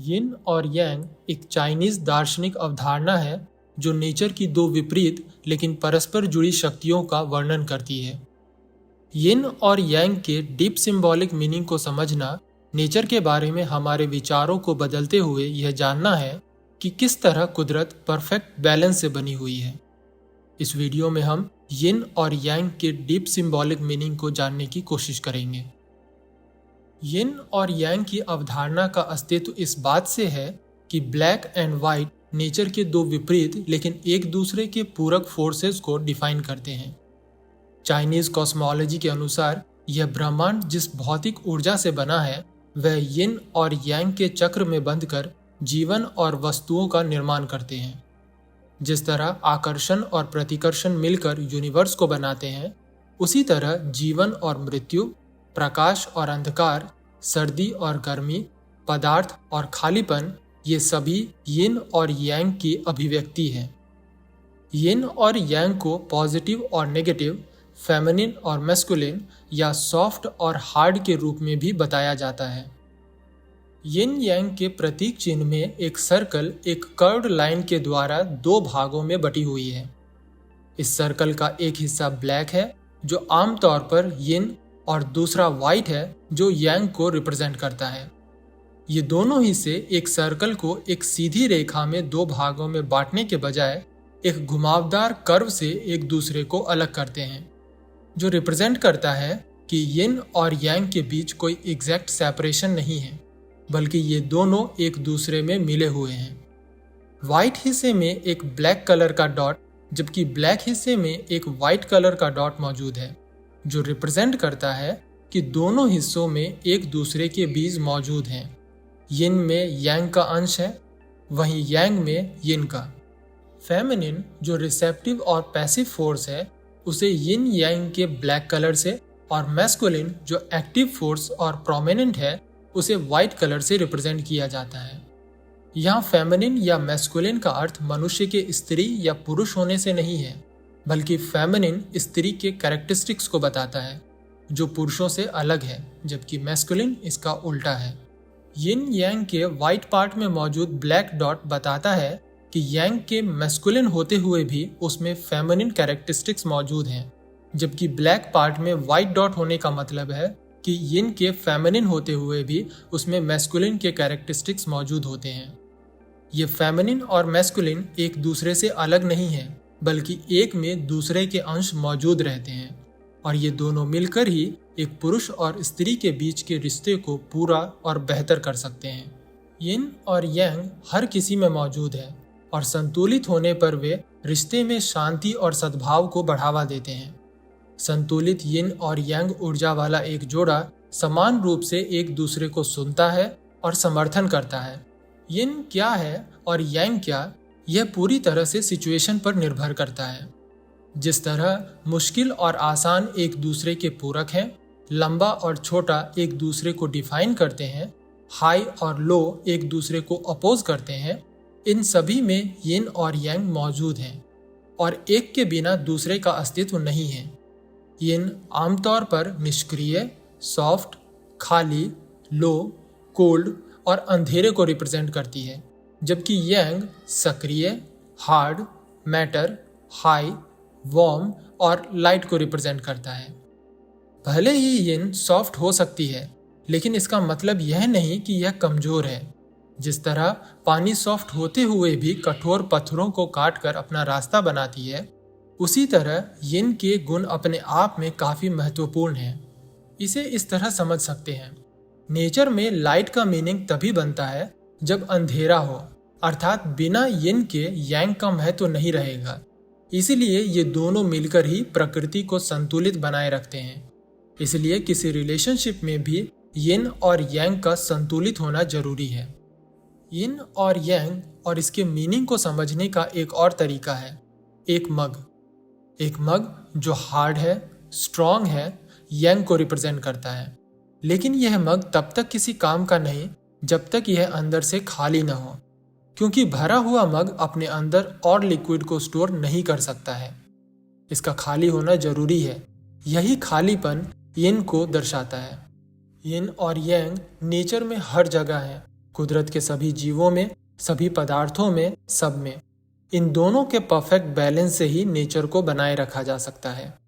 यिन और यांग एक चाइनीज दार्शनिक अवधारणा है जो नेचर की दो विपरीत लेकिन परस्पर जुड़ी शक्तियों का वर्णन करती है। यिन और यांग के डीप सिंबॉलिक मीनिंग को समझना नेचर के बारे में हमारे विचारों को बदलते हुए यह जानना है कि किस तरह कुदरत परफेक्ट बैलेंस से बनी हुई है। इस वीडियो में हम यिन और यांग के डीप सिंबॉलिक मीनिंग को जानने की कोशिश करेंगे। यिन और यांग की अवधारणा का अस्तित्व इस बात से है कि ब्लैक एंड व्हाइट नेचर के दो विपरीत लेकिन एक दूसरे के पूरक फोर्सेस को डिफाइन करते हैं। चाइनीज कॉस्मोलॉजी के अनुसार यह ब्रह्मांड जिस भौतिक ऊर्जा से बना है वह यिन और यांग के चक्र में बंधकर जीवन और वस्तुओं का निर्माण करते हैं। जिस तरह आकर्षण और प्रतिकर्षण मिलकर यूनिवर्स को बनाते हैं, उसी तरह जीवन और मृत्यु, प्रकाश और अंधकार, सर्दी और गर्मी, पदार्थ और खालीपन, ये सभी यिन और यांग की अभिव्यक्ति हैं। यिन और यांग को पॉजिटिव और नेगेटिव, फेमिनिन और मैस्कुलिन या सॉफ्ट और हार्ड के रूप में भी बताया जाता है। यिन यांग के प्रतीक चिन्ह में एक सर्कल एक कर्व्ड लाइन के द्वारा दो भागों में बटी हुई है। इस सर्कल का एक हिस्सा ब्लैक है जो आमतौर पर यिन और दूसरा व्हाइट है जो यांग को रिप्रेजेंट करता है। ये दोनों हिस्से एक सर्कल को एक सीधी रेखा में दो भागों में बांटने के बजाय एक घुमावदार कर्व से एक दूसरे को अलग करते हैं, जो रिप्रेजेंट करता है कि यिन और यांग के बीच कोई एग्जैक्ट सेपरेशन नहीं है, बल्कि ये दोनों एक दूसरे में मिले हुए हैं। व्हाइट हिस्से में एक ब्लैक कलर का डॉट जबकि ब्लैक हिस्से में एक व्हाइट कलर का डॉट मौजूद है, जो रिप्रेजेंट करता है कि दोनों हिस्सों में एक दूसरे के बीज मौजूद हैं। यिन में यांग का अंश है, वहीं यांग में यिन का। फेमिनिन जो रिसेप्टिव और पैसिव फोर्स है उसे यिन यांग के ब्लैक कलर से, और मैस्कुलिन जो एक्टिव फोर्स और प्रोमिनेंट है उसे व्हाइट कलर से रिप्रेजेंट किया जाता है। यहाँ फेमिनिन या मैस्कुलिन का अर्थ मनुष्य के स्त्री या पुरुष होने से नहीं है, बल्कि फेमिनिन स्त्री के कैरेक्टरिस्टिक्स को बताता है जो पुरुषों से अलग है, जबकि मैस्कुलिन इसका उल्टा है। यिन यांग के व्हाइट पार्ट में मौजूद ब्लैक डॉट बताता है कि यांग के मैस्कुलिन होते हुए भी उसमें फेमिनिन कैरेक्टरिस्टिक्स मौजूद हैं, जबकि ब्लैक पार्ट में व्हाइट डॉट होने का मतलब है कि यिन के फेमिनिन होते हुए भी उसमें मैस्कुलिन के कैरेक्टरिस्टिक्स मौजूद होते हैं। ये फेमिनिन और मैस्कुलिन एक दूसरे से अलग नहीं है, बल्कि एक में दूसरे के अंश मौजूद रहते हैं, और ये दोनों मिलकर ही एक पुरुष और स्त्री के बीच के रिश्ते को पूरा और बेहतर कर सकते हैं। यिन और यांग हर किसी में मौजूद है और संतुलित होने पर वे रिश्ते में शांति और सद्भाव को बढ़ावा देते हैं। संतुलित यिन और यांग ऊर्जा वाला एक जोड़ा समान रूप से एक दूसरे को सुनता है और समर्थन करता है। यिन क्या है और यांग क्या, यह पूरी तरह से सिचुएशन पर निर्भर करता है। जिस तरह मुश्किल और आसान एक दूसरे के पूरक हैं, लंबा और छोटा एक दूसरे को डिफाइन करते हैं, हाई और लो एक दूसरे को अपोज करते हैं, इन सभी में यिन और यांग मौजूद हैं और एक के बिना दूसरे का अस्तित्व नहीं है। यिन आमतौर पर निष्क्रिय, सॉफ्ट, खाली, लो, कोल्ड और अंधेरे को रिप्रेजेंट करती है, जबकि यांग सक्रिय, हार्ड, मैटर, हाई, वार्म और लाइट को रिप्रेजेंट करता है। भले ही यिन सॉफ्ट हो सकती है, लेकिन इसका मतलब यह नहीं कि यह कमजोर है। जिस तरह पानी सॉफ्ट होते हुए भी कठोर पत्थरों को काटकर अपना रास्ता बनाती है, उसी तरह यिन के गुण अपने आप में काफी महत्वपूर्ण हैं। इसे इस तरह समझ सकते हैं, नेचर में लाइट का मीनिंग तभी बनता है जब अंधेरा हो, अर्थात बिना यिन के यांग का महत्व नहीं रहेगा। इसीलिए ये दोनों मिलकर ही प्रकृति को संतुलित बनाए रखते हैं। इसलिए किसी रिलेशनशिप में भी यिन और यांग का संतुलित होना जरूरी है। यिन और यांग और इसके मीनिंग को समझने का एक और तरीका है, एक मग जो हार्ड है, स्ट्रॉन्ग है, यांग को रिप्रेजेंट करता है। लेकिन यह मग तब तक किसी काम का नहीं जब तक यह अंदर से खाली ना हो, क्योंकि भरा हुआ मग अपने अंदर और लिक्विड को स्टोर नहीं कर सकता है। इसका खाली होना जरूरी है। यही खालीपन यिन को दर्शाता है। यिन और यांग नेचर में हर जगह है कुदरत के सभी जीवों में, सभी पदार्थों में, सब में। इन दोनों के परफेक्ट बैलेंस से ही नेचर को बनाए रखा जा सकता है।